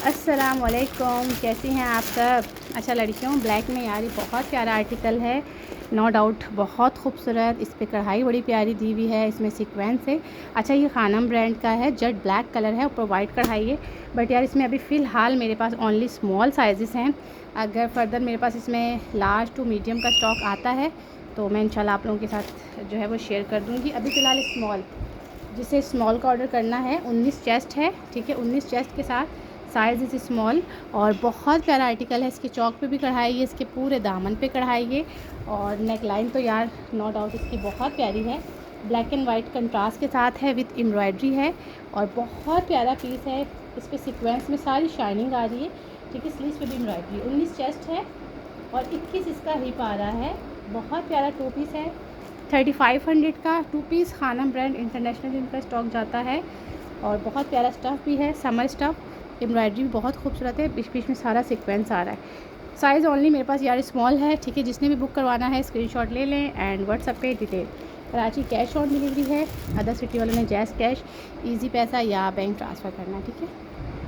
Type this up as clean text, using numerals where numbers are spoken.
अस्सलामुअलैकुम, कैसी हैं आप सब। अच्छा लड़कियों, ब्लैक में यार ये बहुत प्यारा आर्टिकल है, नो डाउट बहुत खूबसूरत। इस पे कढ़ाई बड़ी प्यारी दी हुई है, इसमें सीक्वेंस है। अच्छा ये खानम ब्रांड का है, जेट ब्लैक कलर है, ऊपर वाइट कढ़ाई है। बट यार इसमें अभी फ़िलहाल मेरे पास ओनली स्मॉल साइज़ हैं। अगर फर्दर मेरे पास इसमें लार्ज टू मीडियम का स्टॉक आता है तो मैं इंशाल्लाह आप लोगों के साथ जो है वो शेयर कर दूँगी। अभी फ़िलहाल स्मॉल, जिसे स्मॉल का ऑर्डर करना है, 19 चेस्ट है, ठीक है। 19 चेस्ट के साथ साइज़ इज़ स्मॉल और बहुत प्यारा आर्टिकल है। इसके चौक पे भी कढ़ाई है, इसके पूरे दामन पे कढ़ाई है और नेक लाइन तो यार नो डाउट इसकी बहुत प्यारी है। ब्लैक एंड वाइट कंट्रास्ट के साथ है, विथ एम्ब्रॉयडरी है और बहुत प्यारा पीस है। इस पर सीक्वेंस में सारी शाइनिंग आ रही है, ठीक है। स्लीव्स पे भी एम्ब्रॉयडरी। 19 चेस्ट है और 21 इसका हिप आ रहा है। बहुत प्यारा टू पीस है। 3500 का two piece Khanam brand international इनका स्टॉक जाता है और बहुत प्यारा स्टफ़ भी है, समर स्टफ़। एम्ब्रॉयडरी भी बहुत खूबसूरत है, बीच बीच में सारा सीक्वेंस आ रहा है। साइज़ ओनली मेरे पास यार स्मॉल है, ठीक है। जिसने भी बुक करवाना है स्क्रीनशॉट ले लें एंड व्हाट्सएप पे detail. Karachi cash on delivery है, अदर सिटी वालों ने जैज़ कैश, ईजी पैसा या बैंक ट्रांसफ़र करना, ठीक है।